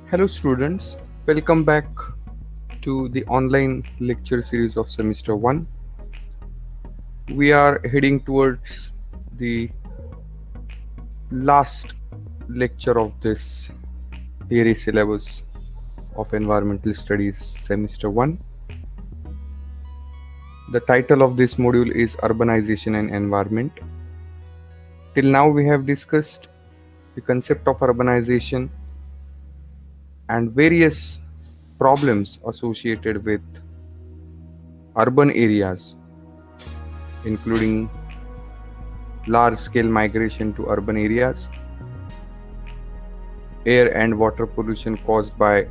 Hello, students. Welcome back to the online lecture series of semester 1. We are heading towards the last lecture of this theory syllabus of environmental studies semester 1. The title of this module is Urbanization and Environment. Till now, we have discussed the concept of urbanization and various problems associated with urban areas, including large scale migration to urban areas, air and water pollution caused by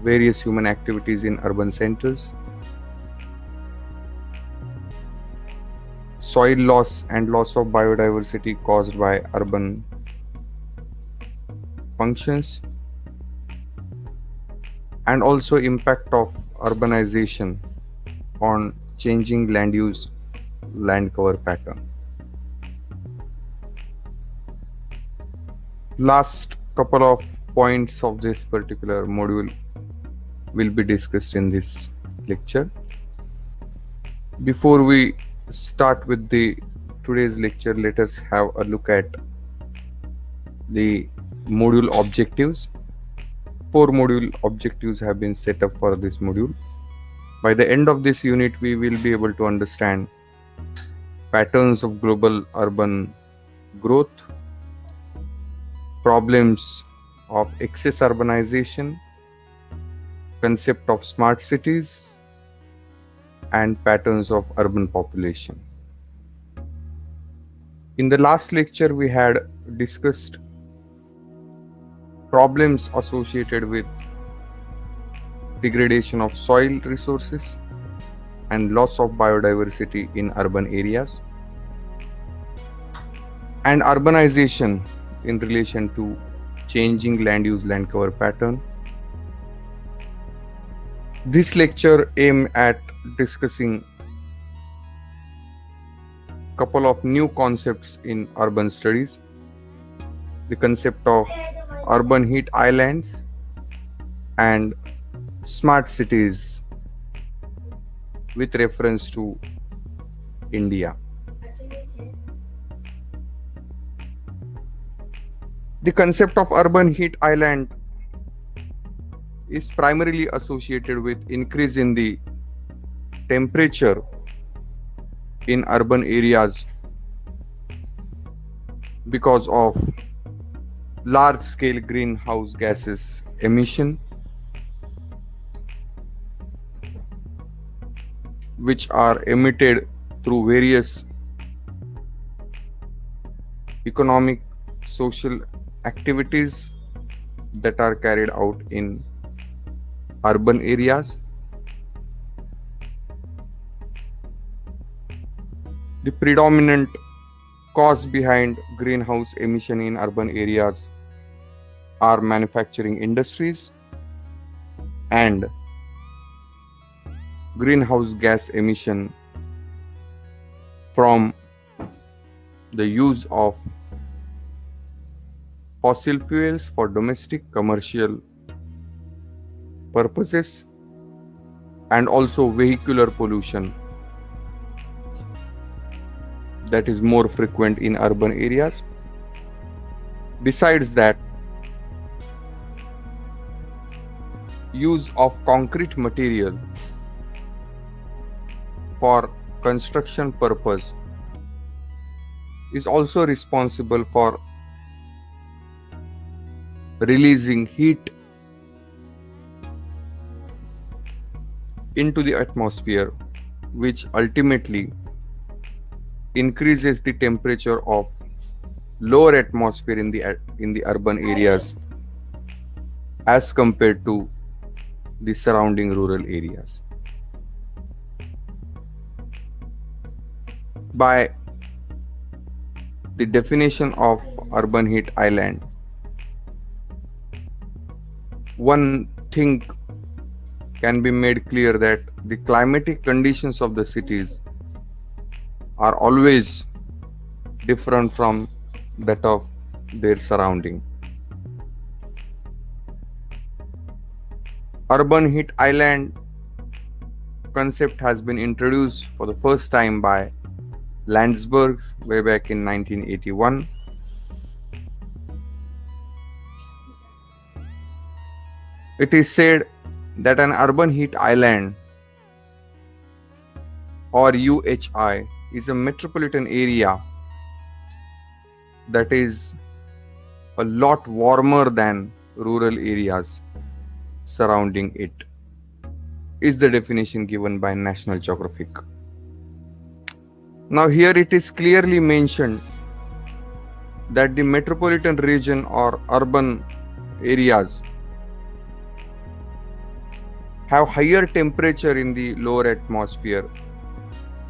various human activities in urban centers, soil loss and loss of biodiversity caused by urban functions, and also impact of urbanization on changing land use, land cover pattern. Last couple of points of this particular module will be discussed in this lecture. Before we start with the today's lecture, let us have a look at the module objectives. 4 module objectives have been set up for this module. By the end of this unit, we will be able to understand patterns of global urban growth, problems of excess urbanization, concept of smart cities, and patterns of urban population. In the last lecture, we had discussed problems associated with degradation of soil resources and loss of biodiversity in urban areas, and urbanization in relation to changing land use, land cover pattern. This lecture aimed at discussing couple of new concepts in urban studies: the concept of urban heat islands and smart cities with reference to India. The concept of urban heat island is primarily associated with increase in the temperature in urban areas because of large scale greenhouse gases emission, which are emitted through various economic, social activities that are carried out in urban areas. The predominant cause behind greenhouse emission in urban areas are manufacturing industries and greenhouse gas emission from the use of fossil fuels for domestic commercial purposes, and also vehicular pollution that is more frequent in urban areas. Besides that, use of concrete material for construction purpose is also responsible for releasing heat into the atmosphere, which ultimately increases the temperature of lower atmosphere in the urban areas as compared to the surrounding rural areas. By the definition of urban heat island, one thing can be made clear that the climatic conditions of the cities are always different from that of their surrounding. urban heat island concept has been introduced for the first time by Landsberg way back in 1981. It is said that an urban heat island, or UHI, is a metropolitan area that is a lot warmer than rural areas surrounding it, is the definition given by National Geographic. Now here it is clearly mentioned that the metropolitan region or urban areas have higher temperature in the lower atmosphere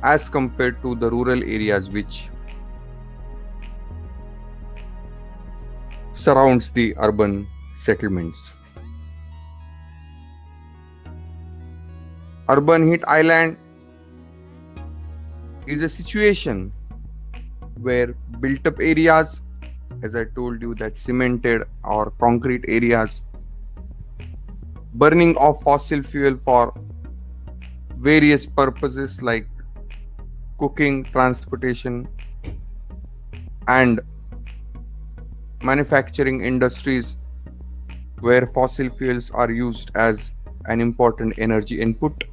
as compared to the rural areas which surrounds the urban settlements. Urban heat island is a situation where built up areas, as I told you, that cemented or concrete areas, burning of fossil fuel for various purposes like cooking, transportation, and manufacturing industries, where fossil fuels are used as an important energy input.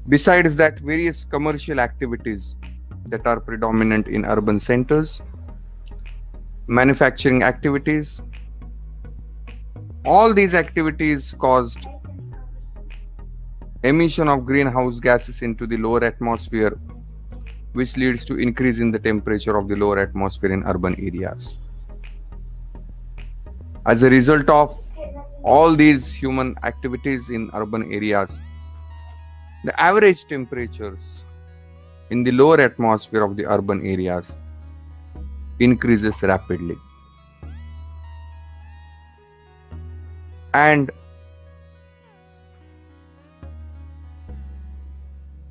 Besides that, various commercial activities that are predominant in urban centers, manufacturing activities, all these activities caused emission of greenhouse gases into the lower atmosphere, which leads to increase in the temperature of the lower atmosphere in urban areas. As a result of all these human activities in urban areas, the average temperatures in the lower atmosphere of the urban areas increases rapidly. And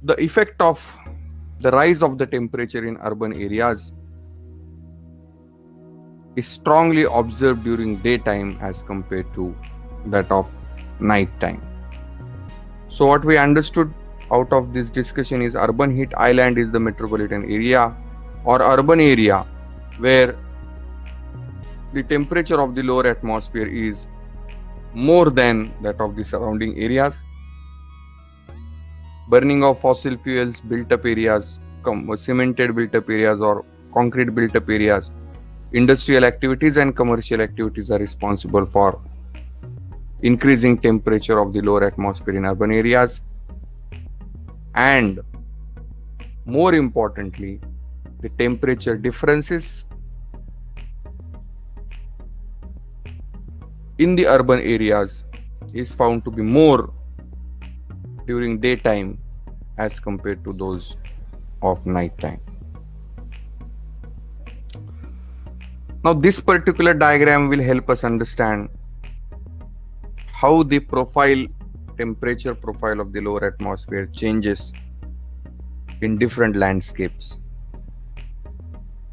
the effect of the rise of the temperature in urban areas is strongly observed during daytime as compared to that of nighttime. So what we understood out of this discussion is urban heat island is the metropolitan area or urban area where the temperature of the lower atmosphere is more than that of the surrounding areas. Burning of fossil fuels, built up areas, cemented built up areas or concrete built up areas, industrial activities and commercial activities are responsible for increasing temperature of the lower atmosphere in urban areas. And more importantly, the temperature differences in the urban areas is found to be more during daytime as compared to those of nighttime. Now this particular diagram will help us understand how the temperature profile of the lower atmosphere changes in different landscapes.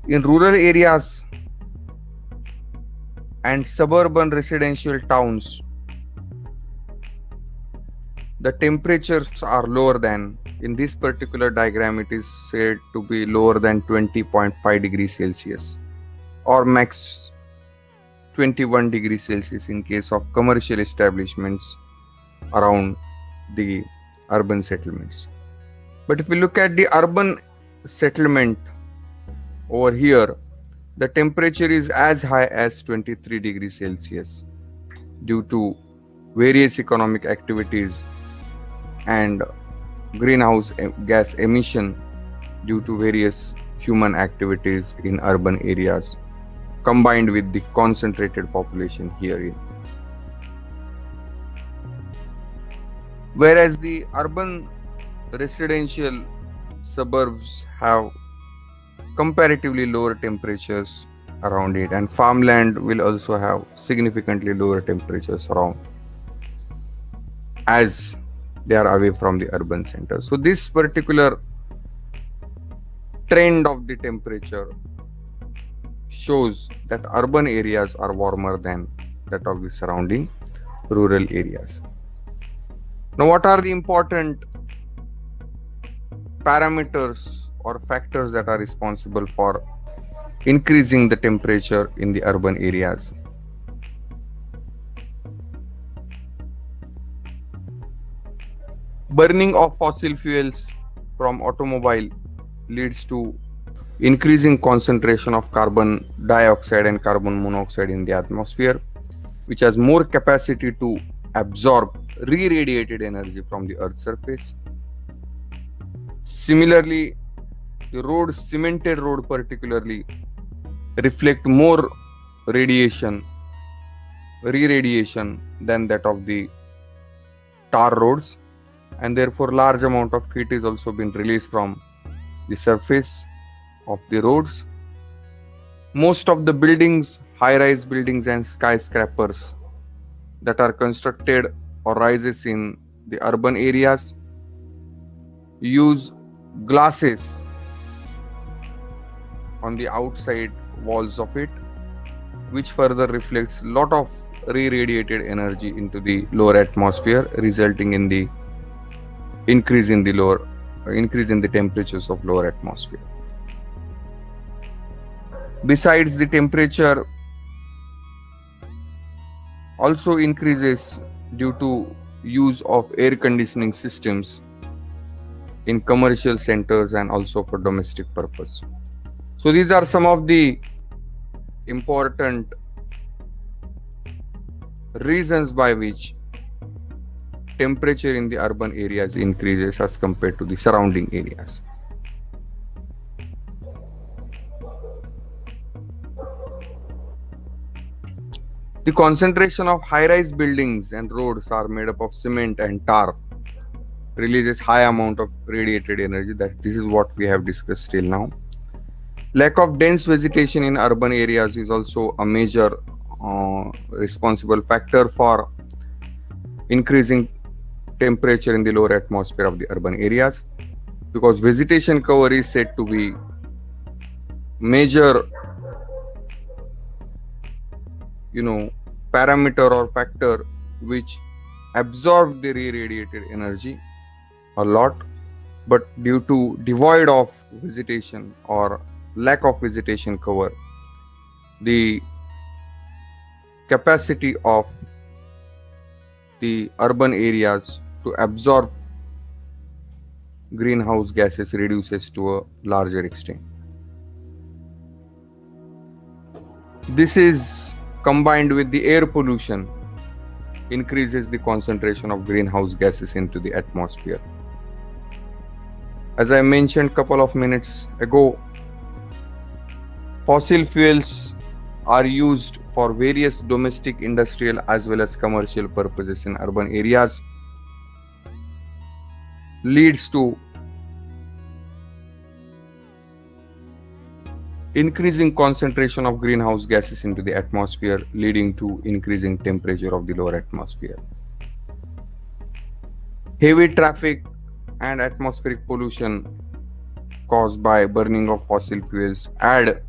In rural areas and suburban residential towns, the temperatures are lower than, in this particular diagram, it is said to be lower than 20.5 degrees Celsius or max 21 degrees Celsius in case of commercial establishments around the urban settlements. But if we look at the urban settlement over here, the temperature is as high as 23 degrees Celsius due to various economic activities and greenhouse gas emission due to various human activities in urban areas, combined with the concentrated population herein. Whereas the urban residential suburbs have comparatively lower temperatures around it, and farmland will also have significantly lower temperatures around as they are away from the urban center. So this particular trend of the temperature shows that urban areas are warmer than that of the surrounding rural areas. Now, what are the important parameters or factors that are responsible for increasing the temperature in the urban areas? Burning of fossil fuels from automobile leads to increasing concentration of carbon dioxide and carbon monoxide in the atmosphere, which has more capacity to absorb re-radiated energy from the earth's surface. Similarly, the road, cemented road particularly, reflect more radiation, re-radiation than that of the tar roads, and therefore large amount of heat is also been released from the surface of the roads. Most of the buildings, high-rise buildings and skyscrapers that are constructed or rises in the urban areas use glasses on the outside walls of it, which further reflects lot of re-radiated energy into the lower atmosphere, resulting in the increase in the temperatures of lower atmosphere. Besides, the temperature also increases due to use of air conditioning systems in commercial centers and also for domestic purpose. So these are some of the important reasons by which temperature in the urban areas increases as compared to the surrounding areas. The concentration of high-rise buildings and roads are made up of cement and tar releases high amount of radiated energy. This is what we have discussed till now. Lack of dense vegetation in urban areas is also a major responsible factor for increasing temperature in the lower atmosphere of the urban areas, because vegetation cover is said to be major parameter or factor which absorb the re-radiated energy a lot, but due to devoid of vegetation or lack of vegetation cover, the capacity of the urban areas to absorb greenhouse gases reduces to a larger extent. This is combined with the air pollution increases the concentration of greenhouse gases into the atmosphere. As I mentioned a couple of minutes ago, fossil fuels are used for various domestic, industrial as well as commercial purposes in urban areas, leads to increasing concentration of greenhouse gases into the atmosphere, leading to increasing temperature of the lower atmosphere. Heavy traffic and atmospheric pollution caused by burning of fossil fuels add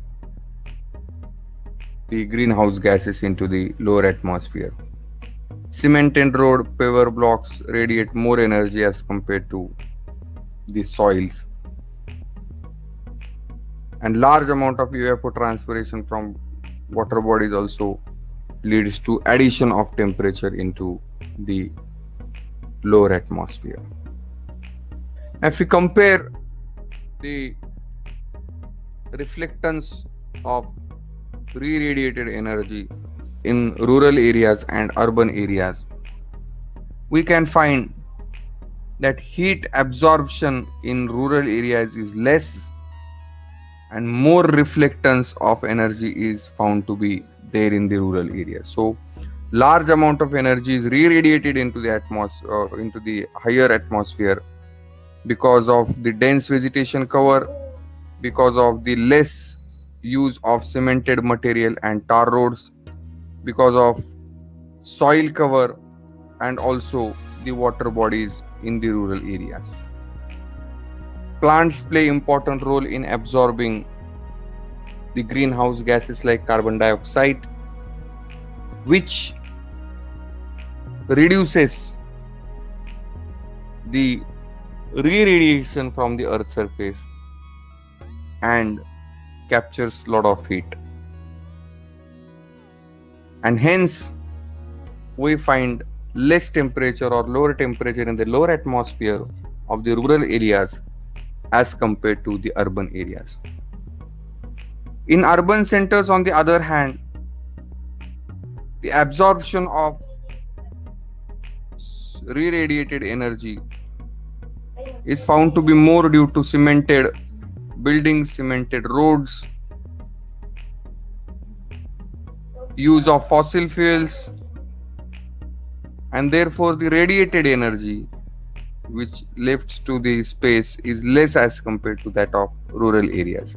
the greenhouse gases into the lower atmosphere. Cement and road paver blocks radiate more energy as compared to the soils, and large amount of evapotranspiration from water bodies also leads to addition of temperature into the lower atmosphere. If we compare the reflectance of re-radiated energy in rural areas and urban areas, we can find that heat absorption in rural areas is less and more reflectance of energy is found to be there in the rural areas. So large amount of energy is re-radiated into the atmosphere, into the higher atmosphere, because of the dense vegetation cover, because of the less use of cemented material and tar roads, because of soil cover, and also the water bodies in the rural areas. Plants play important role in absorbing the greenhouse gases like carbon dioxide, which reduces the re-radiation from the earth surface and captures lot of heat, and hence we find less temperature or lower temperature in the lower atmosphere of the rural areas as compared to the urban areas. In urban centers, on the other hand, the absorption of re-radiated energy is found to be more due to cemented buildings, cemented roads, use of fossil fuels, and therefore the radiated energy which lifts to the space is less as compared to that of rural areas.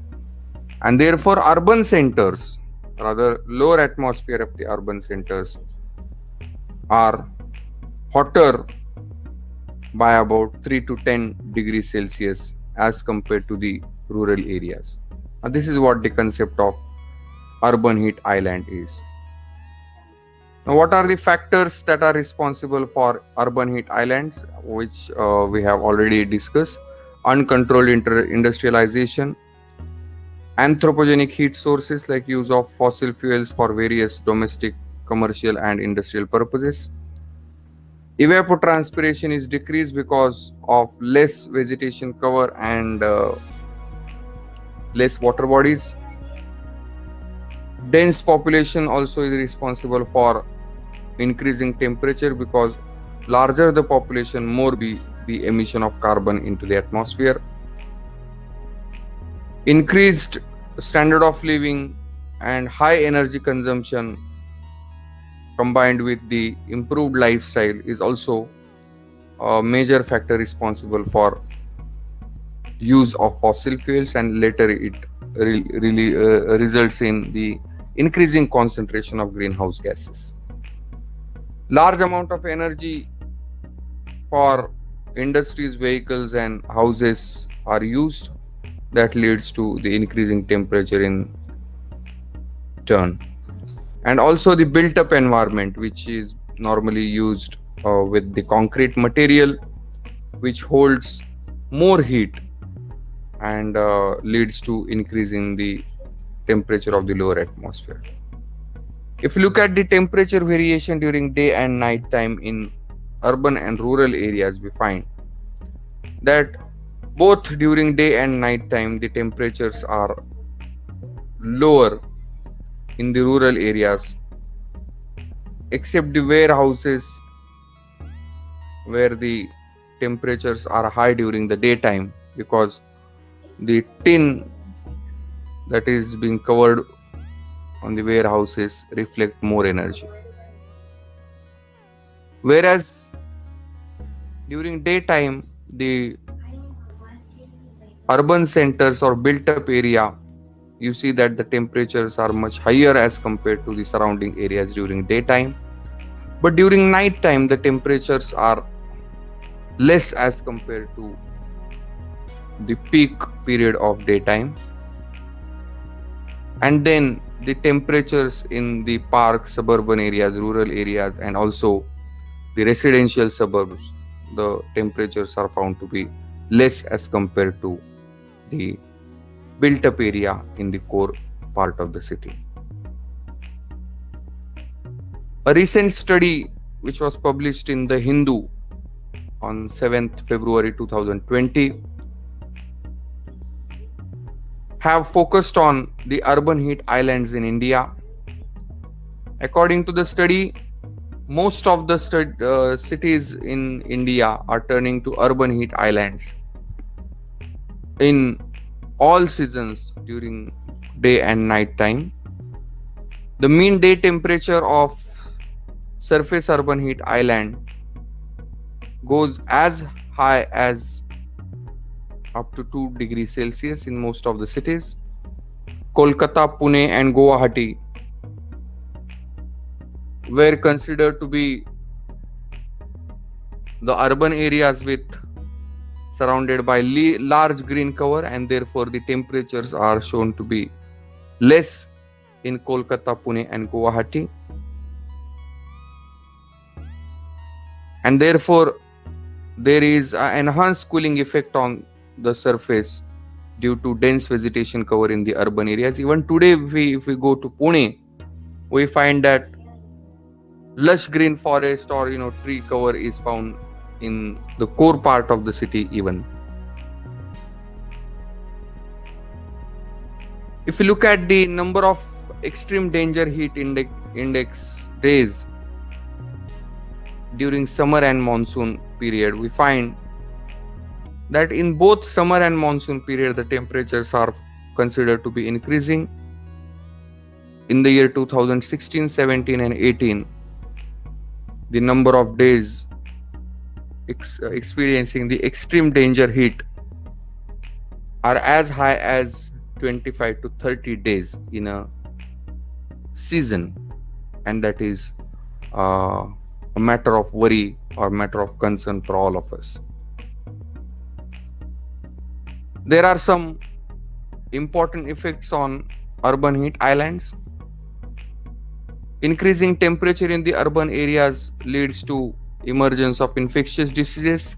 And therefore urban centers, rather lower atmosphere of the urban centers, are hotter by about 3 to 10 degrees Celsius as compared to the rural areas. And this is what the concept of urban heat island is. Now, what are the factors that are responsible for urban heat islands, which we have already discussed? Uncontrolled industrialization, anthropogenic heat sources like use of fossil fuels for various domestic, commercial, and industrial purposes. Evapotranspiration is decreased because of less vegetation cover and less water bodies. Dense population also is responsible for increasing temperature, because larger the population, more be the emission of carbon into the atmosphere. Increased standard of living and high energy consumption combined with the improved lifestyle is also a major factor responsible for use of fossil fuels, and later it really results in the increasing concentration of greenhouse gases. Large amount of energy for industries, vehicles, and houses are used. That leads to the increasing temperature in turn. And also the built up environment, which is normally used with the concrete material, which holds more heat and leads to increasing the temperature of the lower atmosphere. If you look at the temperature variation during day and night time in urban and rural areas, we find that both during day and night time the temperatures are lower in the rural areas, except the warehouses where the temperatures are high during the daytime, because the tin that is being covered on the warehouses reflect more energy. Whereas during daytime, the urban centers or built up area, you see that the temperatures are much higher as compared to the surrounding areas during daytime. But during night time, the temperatures are less as compared to the peak period of daytime. And then the temperatures in the park, suburban areas, rural areas, and also the residential suburbs, the temperatures are found to be less as compared to the built up area in the core part of the city. A recent study which was published in the Hindu on 7th February 2020 have focused on the urban heat islands in India. According to the study, most of the cities in India are turning to urban heat islands in all seasons during day and night time. The mean day temperature of surface urban heat island goes as high as up to 2 degrees Celsius in most of the cities. Kolkata, Pune, and Guwahati were considered to be the urban areas with surrounded by large green cover, and therefore the temperatures are shown to be less in Kolkata, Pune, and Guwahati. and therefore there is an enhanced cooling effect on the surface due to dense vegetation cover in the urban areas. Even today, if we go to Pune, we find that lush green forest or tree cover is found in the core part of the city. Even if you look at the number of extreme danger heat index days during summer and monsoon period, we find that in both summer and monsoon period the temperatures are considered to be increasing. In the year 2016, 17 and 18, the number of days experiencing the extreme danger heat are as high as 25 to 30 days in a season, and that is a matter of worry or matter of concern for all of us. There are some important effects on urban heat islands. Increasing temperature in the urban areas leads to emergence of infectious diseases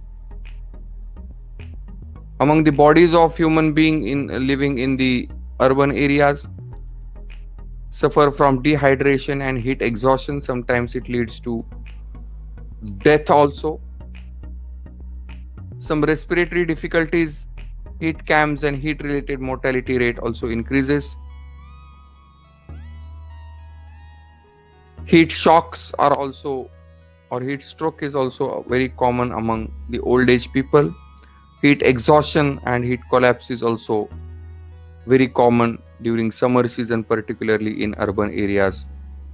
among the bodies of human beings living in the urban areas. Suffer from dehydration and heat exhaustion. Sometimes it leads to death also. Some respiratory difficulties, heat camps and heat related mortality rate also increases. Heat shocks are also, or heat stroke is also very common among the old age people. Heat exhaustion and heat collapse is also very common during summer season, particularly in urban areas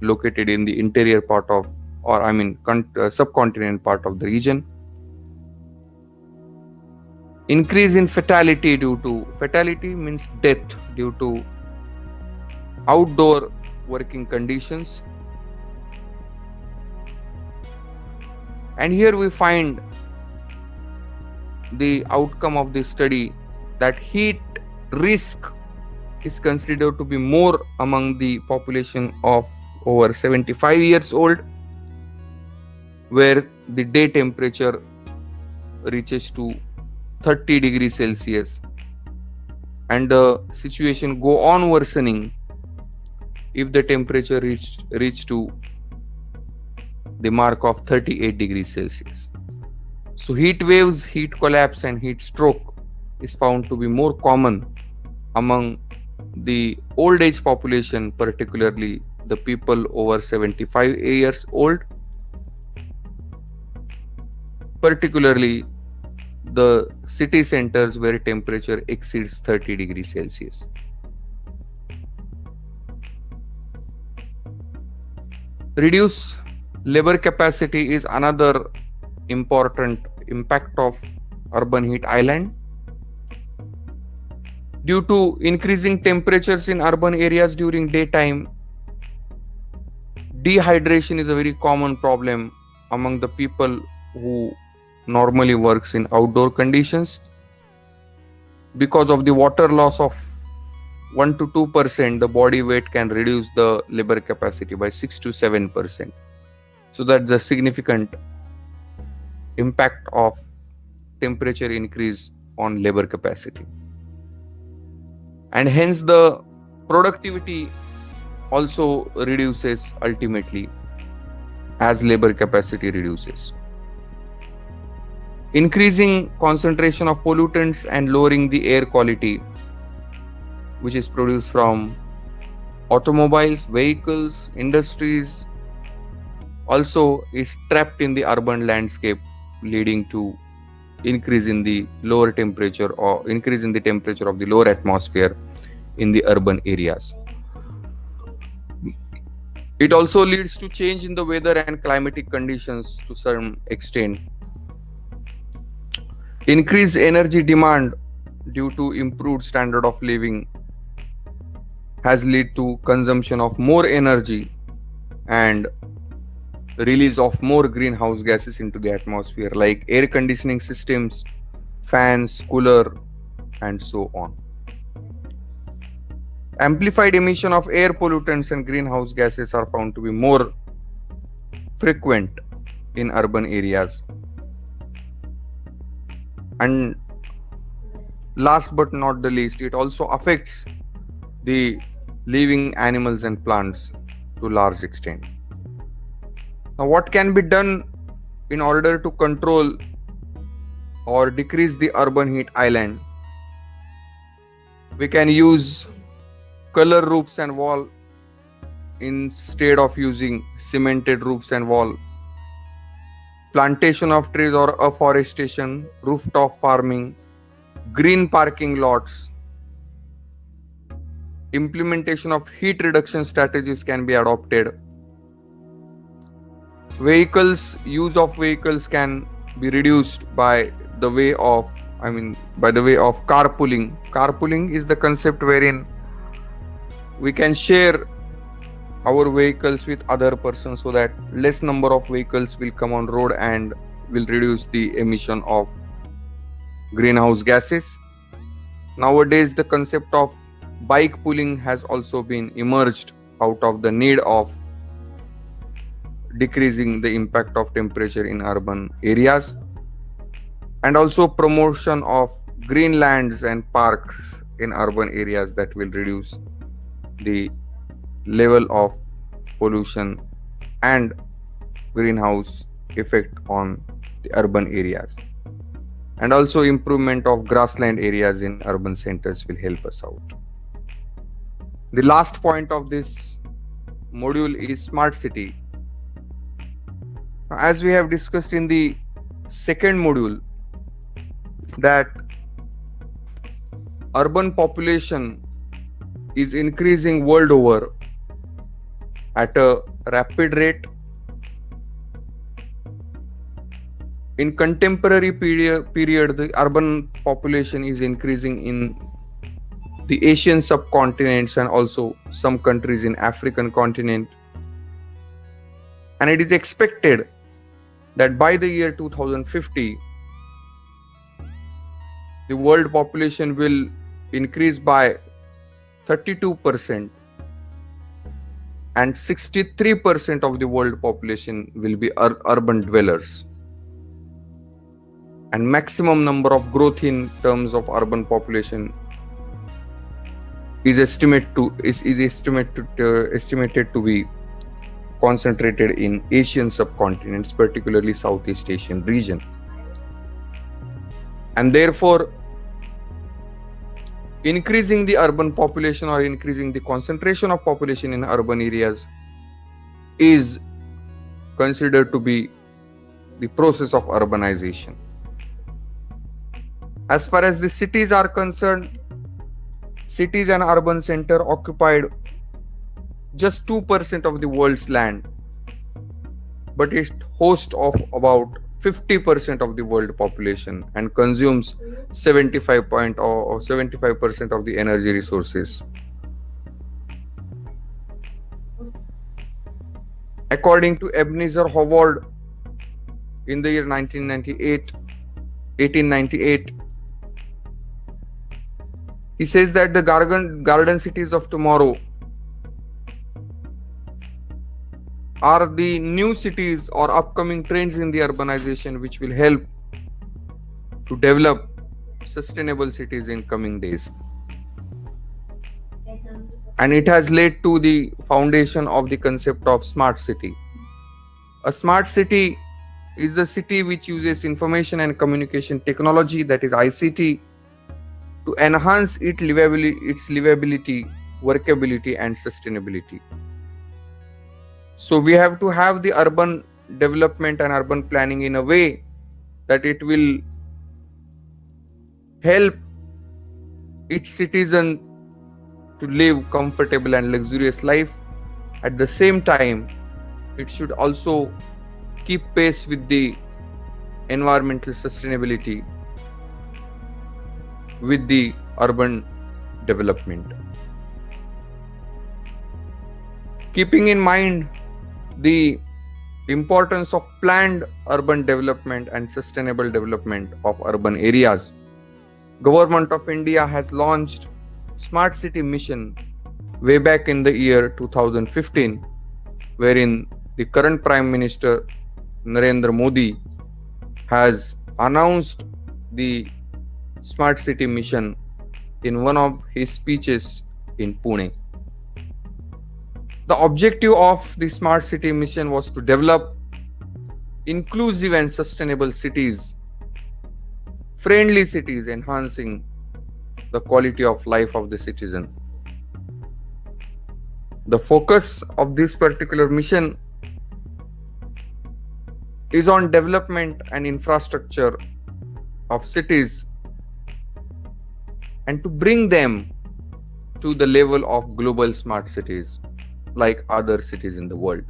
located in the interior part of, subcontinent part of the region. Increase in fatality means death due to outdoor working conditions. And here we find the outcome of this study that heat risk is considered to be more among the population of over 75 years old, where the day temperature reaches to 30 degrees Celsius, and the situation go on worsening if the temperature reach to the mark of 38 degrees Celsius. So heat waves, heat collapse and heat stroke is found to be more common among the old age population, particularly the people over 75 years old, particularly the city centers where temperature exceeds 30 degrees Celsius. Reduce labor capacity is another important impact of urban heat island. Due to increasing temperatures in urban areas during daytime, dehydration is a very common problem among the people who normally works in outdoor conditions. Because of the water loss of 1 to 2%, the body weight can reduce the labor capacity by 6 to 7%. So that's a significant impact of temperature increase on labor capacity. And hence the productivity also reduces ultimately as labor capacity reduces. Increasing concentration of pollutants and lowering the air quality, which is produced from automobiles, vehicles, industries, also is trapped in the urban landscape, leading to increase in the lower temperature or increase in the temperature of the lower atmosphere in the urban areas. It also leads to change in the weather and climatic conditions to some extent. Increased energy demand due to improved standard of living has led to consumption of more energy and release of more greenhouse gases into the atmosphere, like air conditioning systems, fans, cooler, and so on. Amplified emission of air pollutants and greenhouse gases are found to be more frequent in urban areas. And last but not the least, it also affects the living animals and plants to large extent. Now, what can be done in order to control or decrease the urban heat island? We can use color roofs and wall instead of using cemented roofs and wall, plantation of trees or afforestation, rooftop farming, green parking lots, implementation of heat reduction strategies can be adopted. Use of vehicles can be reduced by the way of carpooling. Carpooling is the concept wherein we can share our vehicles with other persons so that less number of vehicles will come on road and will reduce the emission of greenhouse gases. Nowadays, the concept of bike pooling has also been emerged out of the need of decreasing the impact of temperature in urban areas, and also promotion of green lands and parks in urban areas that will reduce the level of pollution and greenhouse effect on the urban areas. And also improvement of grassland areas in urban centers will help us out. The last point of this module is smart city. As we have discussed in the second module, that urban population is increasing world over at a rapid rate. In contemporary period, the urban population is increasing in the Asian subcontinents and also some countries in African continent. And it is expected that by the year 2050, the world population will increase by 32% and 63% of the world population will be urban dwellers. And maximum number of growth in terms of urban population is estimated to be concentrated in Asian subcontinents, particularly Southeast Asian region. And therefore, increasing the urban population or increasing the concentration of population in urban areas is considered to be the process of urbanization. As far as the cities are concerned, cities and urban center occupied just 2% of the world's land, but it hosts of about 50% of the world population and consumes 75% of the energy resources. According to Ebenezer Howard, in the year 1898, he says that the garden cities of tomorrow are the new cities or upcoming trends in the urbanization which will help to develop sustainable cities in coming days. And it has led to the foundation of the concept of smart city. A smart city is the city which uses information and communication technology, that is ICT, to enhance its livability, workability, and sustainability. So we have to have the urban development and urban planning in a way that it will help its citizens to live comfortable and luxurious life. At the same time, it should also keep pace with the environmental sustainability with the urban development. Keeping in mind the importance of planned urban development and sustainable development of urban areas, Government of India has launched Smart City Mission way back in the year 2015, wherein the current Prime Minister Narendra Modi has announced the Smart City mission in one of his speeches in Pune. The objective of the Smart City mission was to develop inclusive and sustainable cities, friendly cities, enhancing the quality of life of the citizen. The focus of this particular mission is on development and infrastructure of cities and to bring them to the level of global smart cities like other cities in the world.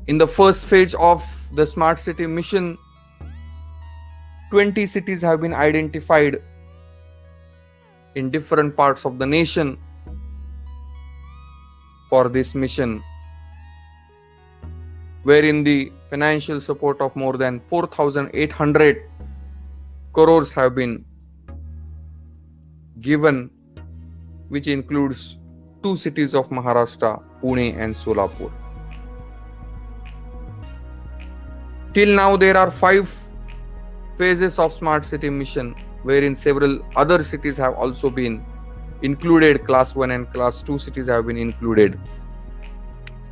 In the first phase of the Smart City mission, 20 cities have been identified in different parts of the nation for this mission, wherein the financial support of more than 4,800 crores have been given, which includes 2 cities of Maharashtra, Pune and Solapur. Till now, there are 5 phases of Smart City mission, wherein several other cities have also been included. Class 1 and Class 2 cities have been included,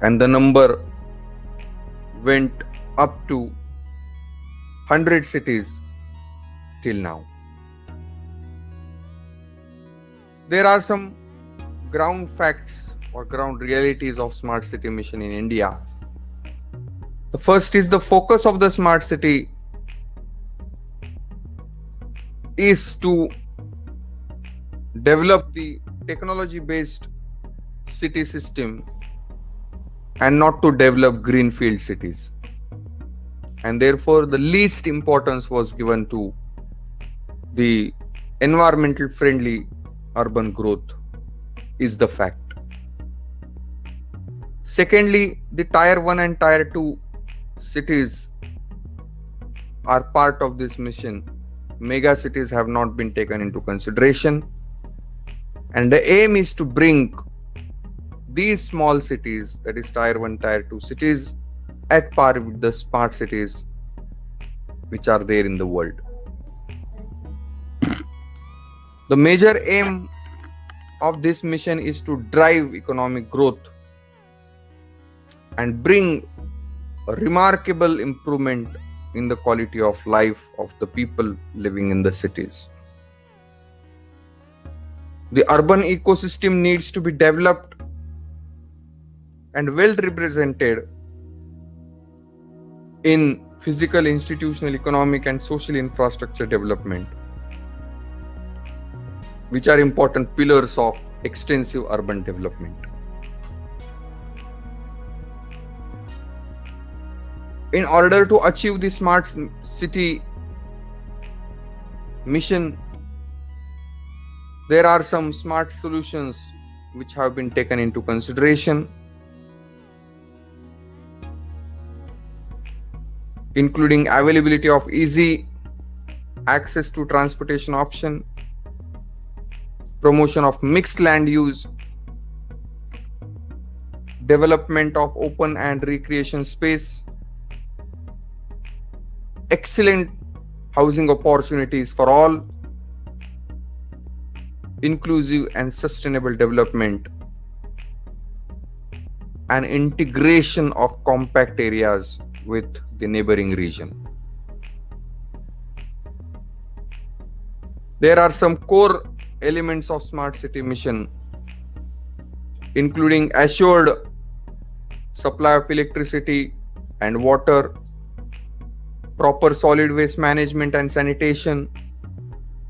and the number went up to 100 cities till now. There are some ground facts or ground realities of Smart City mission in India. The first is the focus of the Smart City is to develop the technology-based city system and not to develop greenfield cities. And therefore, the least importance was given to the environmental friendly urban growth is the fact. Secondly, the Tier 1 and Tier 2 cities are part of this mission. Mega cities have not been taken into consideration, and the aim is to bring these small cities, that is Tier 1, Tier 2 cities, at par with the smart cities which are there in the world. The major aim of this mission is to drive economic growth and bring a remarkable improvement in the quality of life of the people living in the cities. The urban ecosystem needs to be developed and well represented in physical, institutional, economic and social infrastructure development, which are important pillars of extensive urban development. In order to achieve the Smart City mission, there are some smart solutions which have been taken into consideration, including availability of easy access to transportation option, promotion of mixed land use, development of open and recreation space, excellent housing opportunities for all, inclusive and sustainable development, and integration of compact areas with the neighboring region. There are some core elements of Smart City mission, including assured supply of electricity and water, proper solid waste management and sanitation,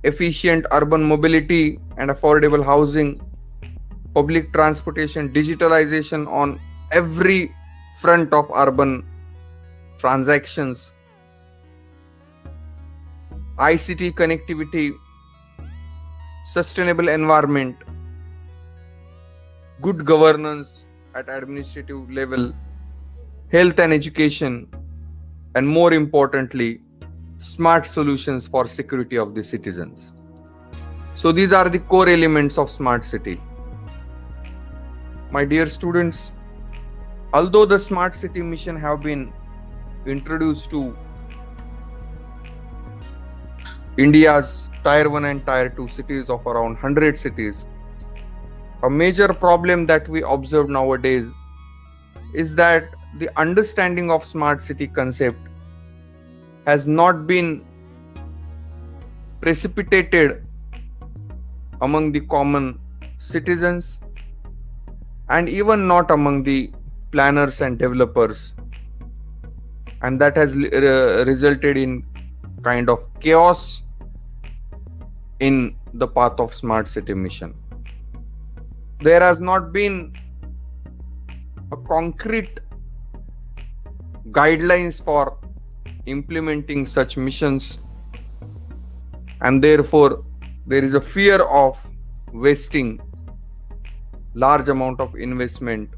efficient urban mobility and affordable housing, public transportation, digitalization on every front of urban transactions, ICT connectivity, sustainable environment, good governance at administrative level, health and education, and more importantly, smart solutions for security of the citizens. So these are the core elements of Smart City. My dear students, Although the smart city mission have been introduced to India's tier 1 and tier 2 cities of around 100 cities, a major problem that we observe nowadays is that the understanding of smart city concept has not been precipitated among the common citizens, and even not among the planners and developers, and that has resulted in kind of chaos in the path of smart city mission. There has not been a concrete guidelines for implementing such missions, and therefore there is a fear of wasting large amount of investment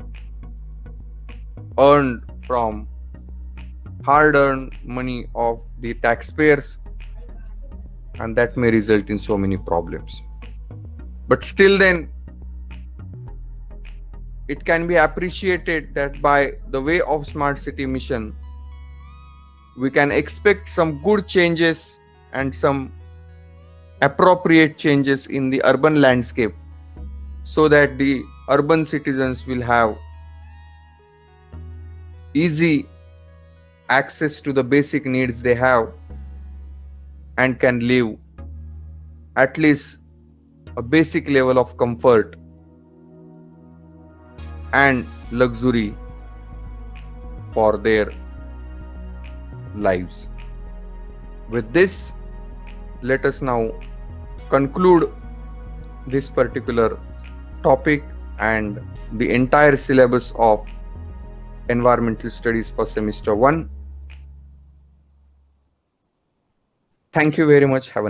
earned from hard-earned money of the taxpayers, and that may result in so many problems. But still then, it can be appreciated that by the way of smart city mission, we can expect some good changes and some appropriate changes in the urban landscape, so that the urban citizens will have easy access to the basic needs they have and can live at least a basic level of comfort and luxury for their lives. With this, let us now conclude this particular topic and the entire syllabus of environmental studies for semester 1. Thank you very much. Have a